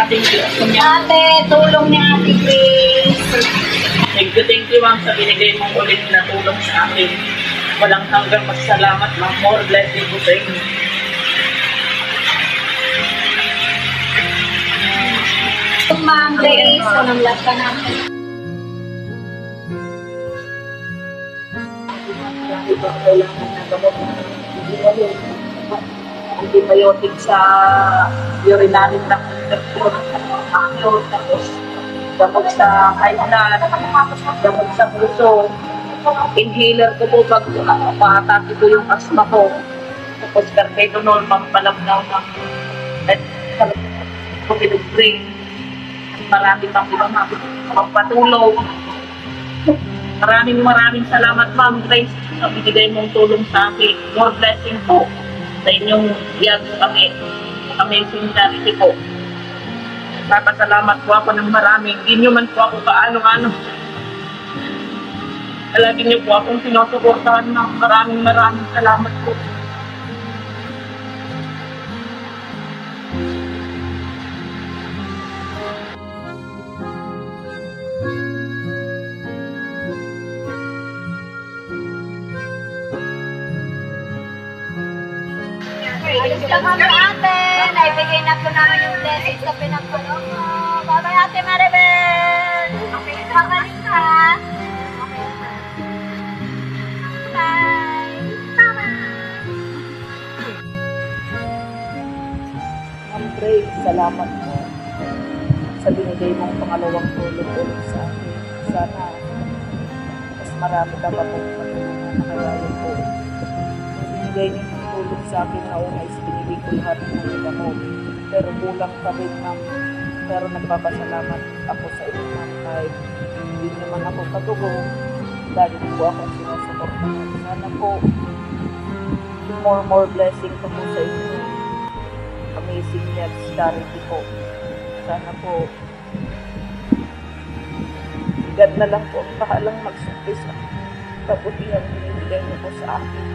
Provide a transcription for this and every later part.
Thank you. Ate, tulong niya Ate Grace. Thank you ma'am sa binigay mong ulit na tulong sa akin. Walang hanggang masalamat ma'am. More blessing po sa inyo. Ma'am Grace, panamlas ka natin. Kailangan na gamot na antibiotic sa urinary tract infection, tapos gamot sa high blood, gamot sa puso, inhaler ko po pag paatake ko yung asthma ko, tapos carvedonol, pampalabnaw ng COVID-19, marami pang ibang pampatulog. Maraming salamat ma'am Grace sa binigay mong tulong sa akin. More blessing po sa inyong amazing charity po. Napasalamat po ako ng marami. Hindi nyo man po ako kaano-ano. Lagi nyo po akong sinusuportahan ng maraming salamat po. Alis na kami ate. Naibigay na po namin yung blessings na pinagpalo mo. Bye-bye ate Maribel. Magaling ka. Bye. Ma'am Grace, salamat po sa binigay mong pangalawang tulong ulit sa akin. Sana mas marami ka pa pong matulungan na kaya po. Binigay niyo tulong sa akin na una is binili ko lahat ng gamot. Pero kulang pa rin ma'am. Pero nagpapasalamat ako sa inyo ma'am kahit hindi naman ako katulong. Lagi po akong sinusuportahan. Sana po more blessing pa po sa inyo. Amazing Net Charity po. Sana po God na lang po ang bahalang magsukli sa kabutihan binibigay niyo po sa akin.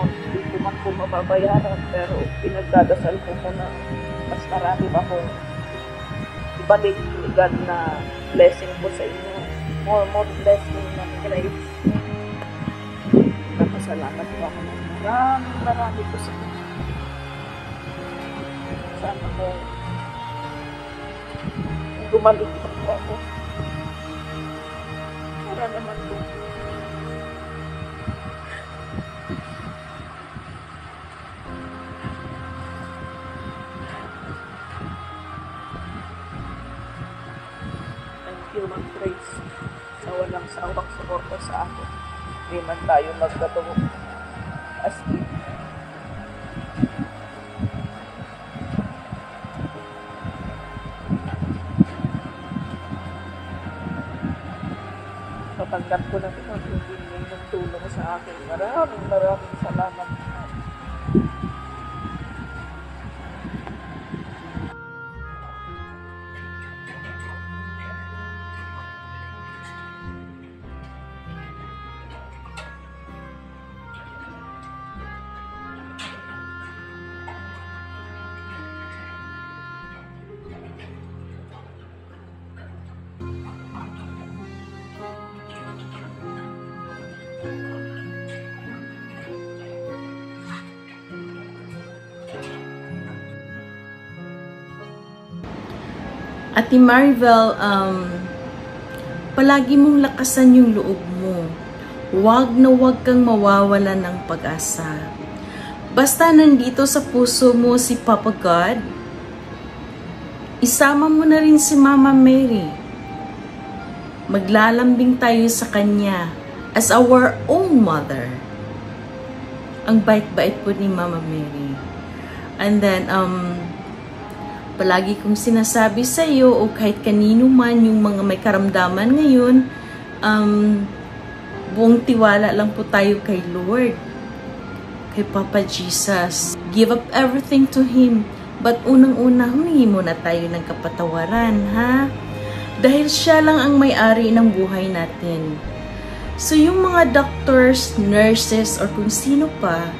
Hindi ko man po mababayaran, pero pinagdadasal ko na mas marami pa po ibalik God na blessing po sa inyo. More blessing na grace. Napasalamat po ako ng marami po sa inyo. Sana po gumalik pa po ako. Para naman po human grace sa walang sawang suporta sa akin. Hindi man tayo magkatubo as in. Patanggap ko na ito hindi yung tulong sa akin. Maraming salamat. Ate Maribel, palagi mong lakasan yung loob mo. Huwag na huwag kang mawawala ng pag-asa. Basta nandito sa puso mo si Papa God, isama mo na rin si Mama Mary. Maglalambing tayo sa Kanya as our own mother. Ang bait-bait po ni Mama Mary. And then, palagi kong sinasabi sa iyo o kahit kanino man yung mga may karamdaman ngayon, buong tiwala lang po tayo kay Lord, kay Papa Jesus. Give up everything to Him. But unang-una, humingi muna tayo ng kapatawaran, ha? Dahil siya lang ang may-ari ng buhay natin. So yung mga doctors, nurses, or kung sino pa,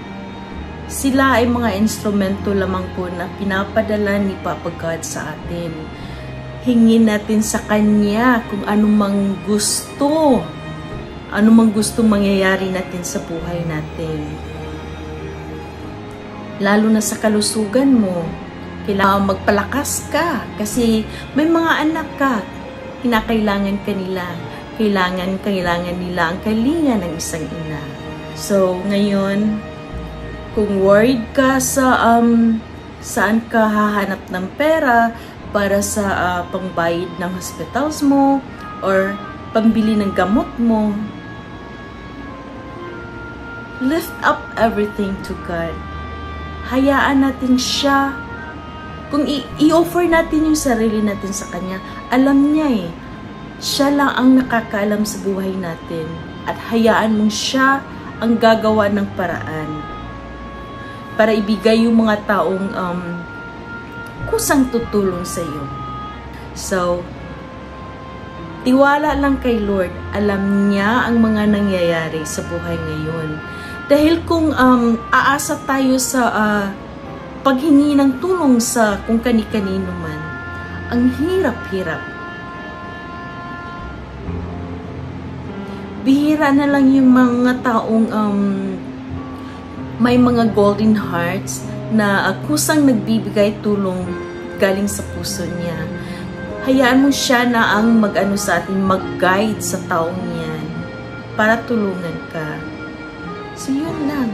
Sila ay mga instrumento lamang po na pinapadala ni Papa God sa atin. Hingin natin sa Kanya kung anumang gusto mangyayari natin sa buhay natin. Lalo na sa kalusugan mo, kailangan magpalakas ka kasi may mga anak ka, kinakailangan kanila. Kailangan nila ang kalinga ng isang ina. So, ngayon, kung worried ka sa saan ka hahanap ng pera para sa pangbayad ng hospitals mo or pambili ng gamot mo, lift up everything to God. Hayaan natin siya. Kung i-offer natin yung sarili natin sa Kanya, alam niya siya lang ang nakakaalam sa buhay natin. At hayaan mong siya ang gagawa ng paraan para ibigay yung mga taong kusang tutulong sa iyo. So, tiwala lang kay Lord. Alam niya ang mga nangyayari sa buhay ngayon. Dahil kung aasa tayo sa paghingi ng tulong sa kung kani-kanino man, ang hirap-hirap. Bihira na lang yung mga taong may mga golden hearts na kusang nagbibigay tulong galing sa puso niya. Hayaan mo siya na ang mag-ano sa atin, mag-guide sa taong yan para tulungan ka. So, yun lang.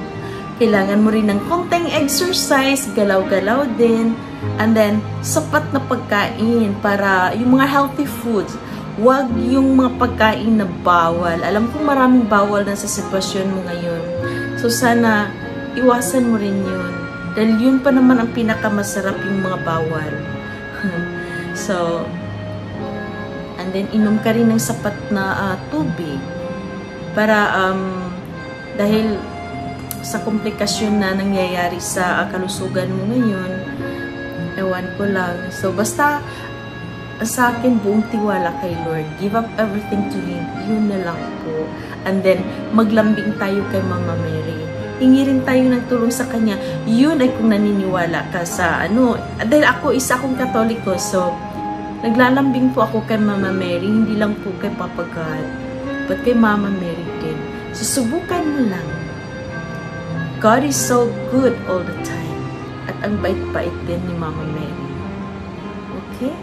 Kailangan mo rin ng konting exercise, galaw-galaw din, and then, sapat na pagkain para yung mga healthy foods. Huwag yung mga pagkain na bawal. Alam kong maraming bawal na sa sitwasyon mo ngayon. So, sana iwasan mo rin yun. Dahil yun pa naman ang pinakamasarap yung mga bawal. So, and then, inom ka rin ng sapat na tubig. Para, dahil sa komplikasyon na nangyayari sa kalusugan mo ngayon, ewan ko lang. So, basta sa akin, buong tiwala kay Lord. Give up everything to Him. Yun na lang po. And then, maglambing tayo kay Mama Mary. Hingi rin tayo ng tulong sa Kanya. Yun ay kung naniniwala ka sa dahil ako isa akong Katoliko. So, naglalambing po ako kay Mama Mary. Hindi lang po kay Papa God, but kay Mama Mary din. So, subukan mo lang. God is so good all the time. At ang bait-bait din ni Mama Mary. Okay?